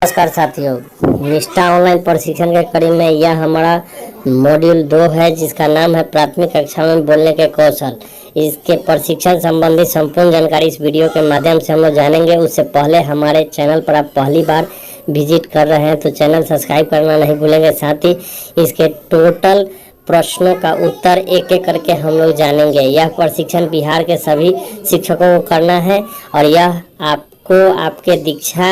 नमस्कार साथियों, निष्ठा ऑनलाइन प्रशिक्षण के कड़ी में यह हमारा मॉड्यूल 2 है जिसका नाम है प्राथमिक कक्षा में बोलने के कौशल। इसके प्रशिक्षण संबंधी संपूर्ण जानकारी इस वीडियो के माध्यम से हम लोग जानेंगे। उससे पहले हमारे चैनल पर आप पहली बार विजिट कर रहे हैं तो चैनल सब्सक्राइब करना नहीं भूलेंगे। साथ ही इसके टोटल प्रश्नों का उत्तर एक एक करके हम लोग जानेंगे। यह प्रशिक्षण बिहार के सभी शिक्षकों को करना है और यह आपको आपके दीक्षा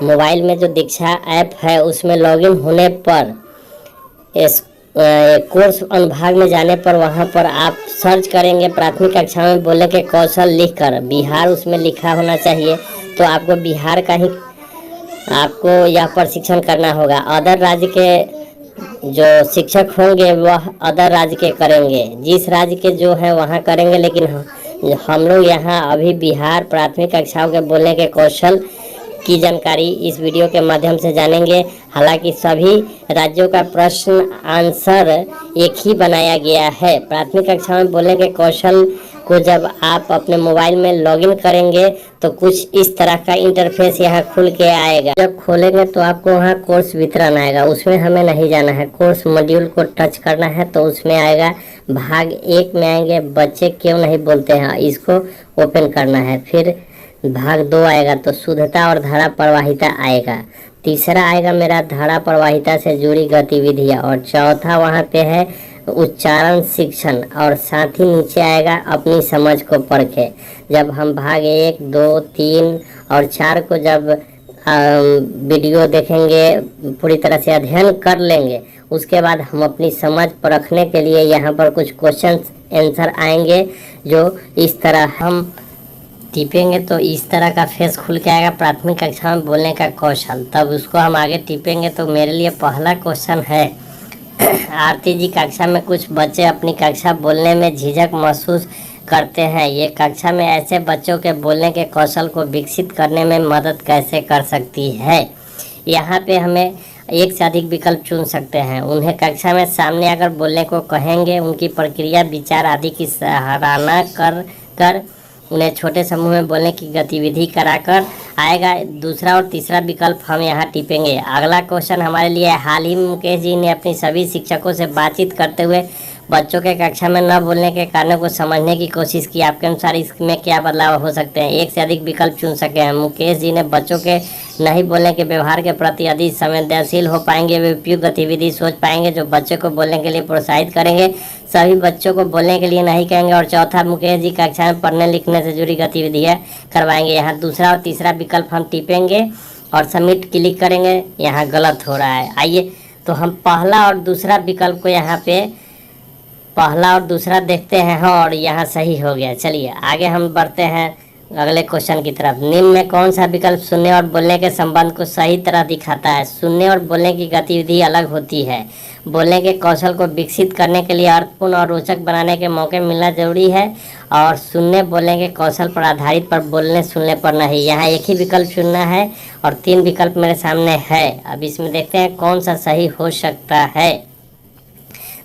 मोबाइल में जो दीक्षा ऐप है उसमें लॉगिन होने पर इस कोर्स अनुभाग में जाने पर वहां पर आप सर्च करेंगे प्राथमिक कक्षा में बोलने के कौशल लिखकर बिहार उसमें लिखा होना चाहिए। तो आपको बिहार का ही आपको यह प्रशिक्षण करना होगा। अदर राज्य के जो शिक्षक होंगे वह अदर राज्य के करेंगे, जिस राज्य के जो है वहाँ करेंगे, लेकिन हम लोग यहाँ अभी बिहार प्राथमिक कक्षाओं के बोलने के कौशल की जानकारी इस वीडियो के माध्यम से जानेंगे। हालांकि सभी राज्यों का प्रश्न आंसर एक ही बनाया गया है। प्राथमिक कक्षा में बोलने के कौशल को जब आप अपने मोबाइल में लॉगिन करेंगे तो कुछ इस तरह का इंटरफेस यहाँ खुल के आएगा। जब खोलेंगे तो आपको वहाँ कोर्स वितरण आएगा, उसमें हमें नहीं जाना है। कोर्स मॉड्यूल को टच करना है तो उसमें आएगा भाग 1 में आएंगे बच्चे क्यों नहीं बोलते हैं, इसको ओपन करना है। फिर भाग 2 आएगा तो शुद्धता और धारा प्रवाहिता आएगा। तीसरा आएगा मेरा धारा प्रवाहिता से जुड़ी गतिविधियाँ और चौथा वहाँ पे है उच्चारण शिक्षण और साथ ही नीचे आएगा अपनी समझ को परखे। जब हम भाग 1, 2, 3 और 4 को जब वीडियो देखेंगे, पूरी तरह से अध्ययन कर लेंगे, उसके बाद हम अपनी समझ परखने के लिए यहाँ पर कुछ क्वेश्चन आंसर आएंगे जो इस तरह हम टिपेंगे तो इस तरह का फेस खुल के आएगा प्राथमिक कक्षा में बोलने का कौशल। तब उसको हम आगे टिपेंगे तो मेरे लिए पहला क्वेश्चन है आरती जी, कक्षा में कुछ बच्चे अपनी कक्षा बोलने में झिझक महसूस करते हैं। ये कक्षा में ऐसे बच्चों के बोलने के कौशल को विकसित करने में मदद कैसे कर सकती है। यहाँ पे हमें एक से अधिक विकल्प चुन सकते हैं। उन्हें कक्षा में सामने आकर बोलने को कहेंगे, उनकी प्रक्रिया विचार आदि की सराहना कर उन्हें छोटे समूह में बोलने की गतिविधि कराकर आएगा। दूसरा और तीसरा विकल्प हम यहाँ टिपेंगे। अगला क्वेश्चन हमारे लिए हाल ही में मुकेश जी ने अपनी सभी शिक्षकों से बातचीत करते हुए बच्चों के कक्षा में न बोलने के कारणों को समझने की कोशिश की। आपके अनुसार इसमें क्या बदलाव हो सकते हैं। एक से अधिक विकल्प चुन सके हैं। मुकेश जी ने बच्चों के नहीं बोलने के व्यवहार के प्रति अधिक संवेदनशील हो पाएंगे। वे उपयुक्त गतिविधि सोच पाएंगे जो बच्चे को बोलने के लिए प्रोत्साहित करेंगे, सभी बच्चों को बोलने के लिए नहीं कहेंगे। और चौथा, मुकेश जी कक्षा में पढ़ने लिखने से जुड़ी गतिविधियाँ करवाएंगे। यहाँ दूसरा और तीसरा विकल्प हम टिपेंगे और सबमिट क्लिक करेंगे। यहाँ गलत हो रहा है। आइए तो हम पहला और दूसरा विकल्प को यहाँ पे पहला और दूसरा देखते हैं। हाँ, और यहाँ सही हो गया। चलिए आगे हम बढ़ते हैं अगले क्वेश्चन की तरफ। निम्न में कौन सा विकल्प सुनने और बोलने के संबंध को सही तरह दिखाता है। सुनने और बोलने की गतिविधि अलग होती है। बोलने के कौशल को विकसित करने के लिए अर्थपूर्ण और रोचक बनाने के मौके मिलना जरूरी है और सुनने बोलने के कौशल पर आधारित पर बोलने सुनने पर नहीं। यहाँ एक ही विकल्प चुनना है और 3 विकल्प मेरे सामने है। अब इसमें देखते हैं कौन सा सही हो सकता है।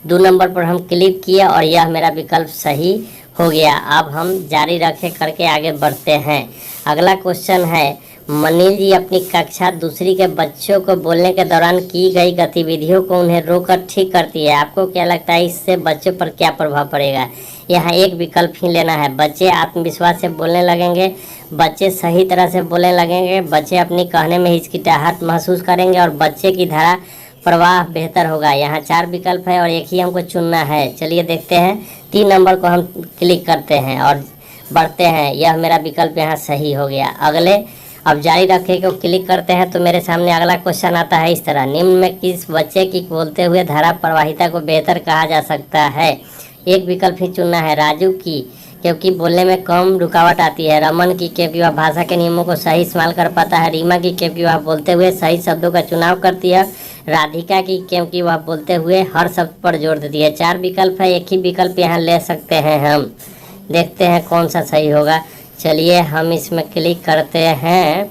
2 नंबर पर हम क्लिक किए और यह मेरा विकल्प सही हो गया। अब हम जारी रखे करके आगे बढ़ते हैं। अगला क्वेश्चन है मनील जी अपनी कक्षा दूसरी के बच्चों को बोलने के दौरान की गई गतिविधियों को उन्हें रोककर ठीक करती है। आपको क्या लगता है इससे बच्चों पर क्या प्रभाव पड़ेगा। यहाँ एक विकल्प ही लेना है। बच्चे आत्मविश्वास से बोलने लगेंगे, बच्चे सही तरह से बोलने लगेंगे, बच्चे अपनी कहने में हिचकिचाहट महसूस करेंगे और बच्चे की धारा प्रवाह बेहतर होगा। यहाँ 4 विकल्प है और एक ही हमको चुनना है। चलिए देखते हैं। 3 नंबर को हम क्लिक करते हैं और बढ़ते हैं। यह मेरा विकल्प यहाँ सही हो गया। अगले अब जारी रखे को क्लिक करते हैं तो मेरे सामने अगला क्वेश्चन आता है इस तरह। निम्न में किस बच्चे की बोलते हुए धारा प्रवाहिता को बेहतर कहा जा सकता है। एक विकल्प ही चुनना है। राजू की क्योंकि बोलने में कम रुकावट आती है। रमन की क्योंकि वह भाषा के नियमों को सही इस्तेमाल कर पाता है। रीमा की क्योंकि वह बोलते हुए सही शब्दों का चुनाव करती है। राधिका की क्योंकि वह बोलते हुए हर शब्द पर जोर देती है। 4 विकल्प है, एक ही विकल्प यहाँ ले सकते हैं। हम देखते हैं कौन सा सही होगा। चलिए हम इसमें क्लिक करते हैं।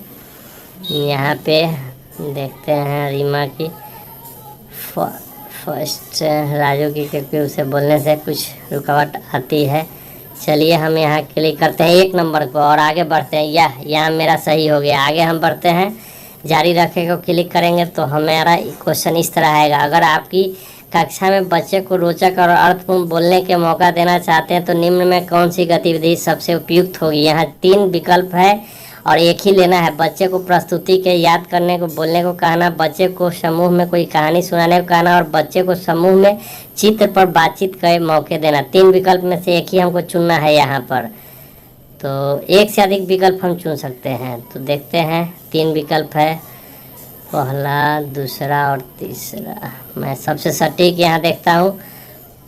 यहाँ पे देखते हैं रीमा की फर्स्ट, राजू की क्योंकि उसे बोलने से कुछ रुकावट आती है। चलिए हम यहाँ क्लिक करते हैं 1 नंबर को और आगे बढ़ते हैं। यहाँ मेरा सही हो गया। आगे हम बढ़ते हैं जारी रखें को क्लिक करेंगे तो हमारा क्वेश्चन इस तरह आएगा। अगर आपकी कक्षा में बच्चे को रोचक और अर्थपूर्ण बोलने के मौका देना चाहते हैं तो निम्न में कौन सी गतिविधि सबसे उपयुक्त होगी। यहाँ 3 विकल्प है और एक ही लेना है। बच्चे को प्रस्तुति के याद करने को बोलने को कहना, बच्चे को समूह में कोई कहानी सुनाने को कहना और बच्चे को समूह में चित्र पर बातचीत के मौके देना। 3 विकल्प में से एक ही हमको चुनना है यहाँ पर, तो एक से अधिक विकल्प हम चुन सकते हैं। तो देखते हैं 3 विकल्प है, पहला, दूसरा और तीसरा। मैं सबसे सटीक यहाँ देखता हूँ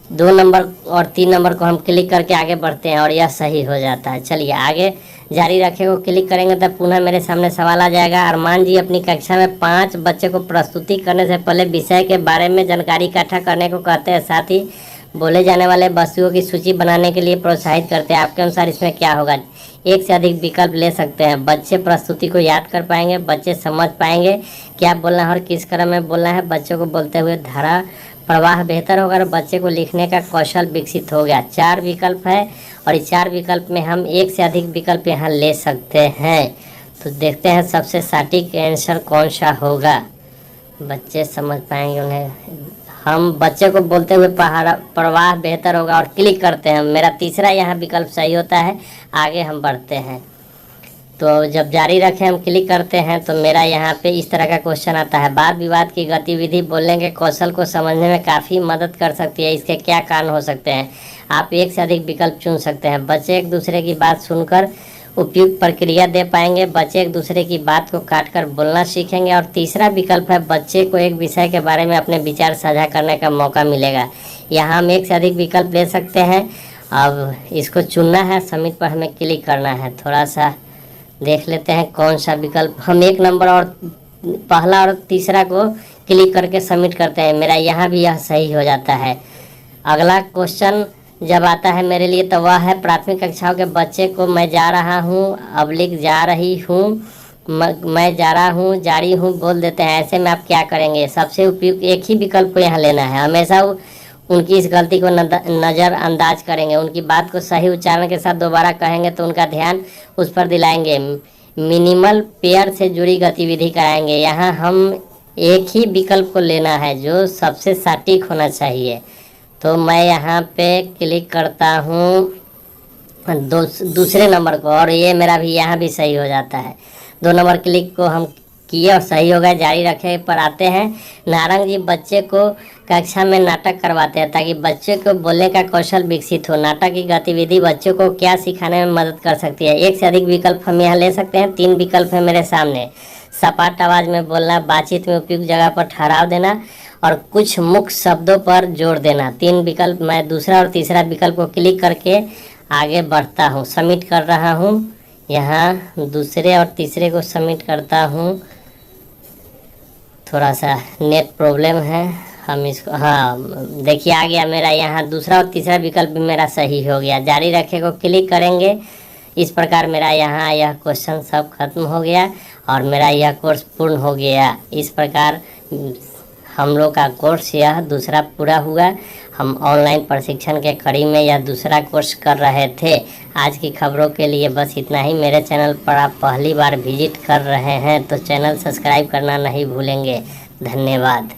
2 नंबर और 3 नंबर को हम क्लिक करके आगे बढ़ते हैं और यह सही हो जाता है। चलिए आगे जारी रखे को क्लिक करेंगे तब पुनः मेरे सामने सवाल आ जाएगा। अरमान जी अपनी कक्षा में 5 बच्चे को प्रस्तुति करने से पहले विषय के बारे में जानकारी इकट्ठा करने को कहते हैं, साथ ही बोले जाने वाले वस्तुओं की सूची बनाने के लिए प्रोत्साहित करते हैं। आपके अनुसार इसमें क्या होगा। एक से अधिक विकल्प ले सकते हैं। बच्चे प्रस्तुति को याद कर पाएंगे, बच्चे समझ पाएंगे क्या बोलना है और किस क्रम में बोलना है, बच्चों को बोलते हुए धारा प्रवाह बेहतर होगा और बच्चे को लिखने का कौशल विकसित हो गया। 4 विकल्प है और इस 4 विकल्प में हम एक से अधिक विकल्प यहाँ ले सकते हैं। तो देखते हैं सबसे सटीक आंसर कौन सा होगा। बच्चे समझ पाएंगे उन्हें, हम बच्चे को बोलते हुए प्रवाह बेहतर होगा और क्लिक करते हैं। मेरा तीसरा यहाँ विकल्प सही होता है। आगे हम बढ़ते हैं तो जब जारी रखें हम क्लिक करते हैं तो मेरा यहाँ पे इस तरह का क्वेश्चन आता है। वाद विवाद की गतिविधि बोलने के कौशल को समझने में काफ़ी मदद कर सकती है, इसके क्या कारण हो सकते हैं। आप एक से अधिक विकल्प चुन सकते हैं। बच्चे एक दूसरे की बात सुनकर उपयुक्त प्रतिक्रिया दे पाएंगे, बच्चे एक दूसरे की बात को काट कर बोलना सीखेंगे और तीसरा विकल्प है बच्चे को एक विषय के बारे में अपने विचार साझा करने का मौका मिलेगा। यहाँ हम एक से अधिक विकल्प ले सकते हैं। अब इसको चुनना है, सबमिट पर हमें क्लिक करना है। थोड़ा सा देख लेते हैं कौन सा विकल्प। हम 1 नंबर और पहला और तीसरा को क्लिक करके सबमिट करते हैं। मेरा यहाँ भी यह सही हो जाता है। अगला क्वेश्चन जब आता है मेरे लिए तो वह है प्राथमिक कक्षाओं के बच्चे को मैं जा रहा हूँ, अबलिक जा रही हूँ, मैं जा रहा हूँ, जारी हूँ बोल देते हैं। ऐसे में आप क्या करेंगे। सबसे उपयुक्त एक ही विकल्प को यहाँ लेना है। हमेशा उनकी इस गलती को नज़रअंदाज करेंगे, उनकी बात को सही उच्चारण के साथ दोबारा कहेंगे तो उनका ध्यान उस पर दिलाएंगे। मिनिमल पेयर से जुड़ी गतिविधि कराएंगे। यहाँ हम एक ही विकल्प को लेना है जो सबसे सटीक होना चाहिए। तो मैं यहाँ पे क्लिक करता हूँ दूसरे नंबर को और ये मेरा भी यहाँ भी सही हो जाता है। 2 नंबर क्लिक को हम किए और सही हो गया। जारी रखे पर आते हैं। नारंग जी बच्चे को कक्षा में नाटक करवाते हैं ताकि बच्चे को बोलने का कौशल विकसित हो। नाटक की गतिविधि बच्चों को क्या सिखाने में मदद कर सकती है। एक से अधिक विकल्प हम यहाँ ले सकते हैं। 3 विकल्प है मेरे सामने। सपाट आवाज़ में बोलना, बातचीत में उपयुक्त जगह पर ठहराव देना और कुछ मुख्य शब्दों पर जोर देना। 3 विकल्प। मैं दूसरा और तीसरा विकल्प को क्लिक करके आगे बढ़ता हूँ, सबमिट कर रहा हूँ। यहाँ दूसरे और तीसरे को सबमिट करता हूँ। थोड़ा सा नेट प्रॉब्लम है, हम इसको, हाँ देखिए आ गया मेरा। यहाँ दूसरा और तीसरा विकल्प भी मेरा सही हो गया। जारी रखे को क्लिक करेंगे। इस प्रकार मेरा यहाँ यह क्वेश्चन सब खत्म हो गया और मेरा यह कोर्स पूर्ण हो गया। इस प्रकार हम लोग का कोर्स यह दूसरा पूरा हुआ। हम ऑनलाइन प्रशिक्षण के कड़ी में यह दूसरा कोर्स कर रहे थे। आज की खबरों के लिए बस इतना ही। मेरे चैनल पर आप पहली बार विजिट कर रहे हैं तो चैनल सब्सक्राइब करना नहीं भूलेंगे। धन्यवाद।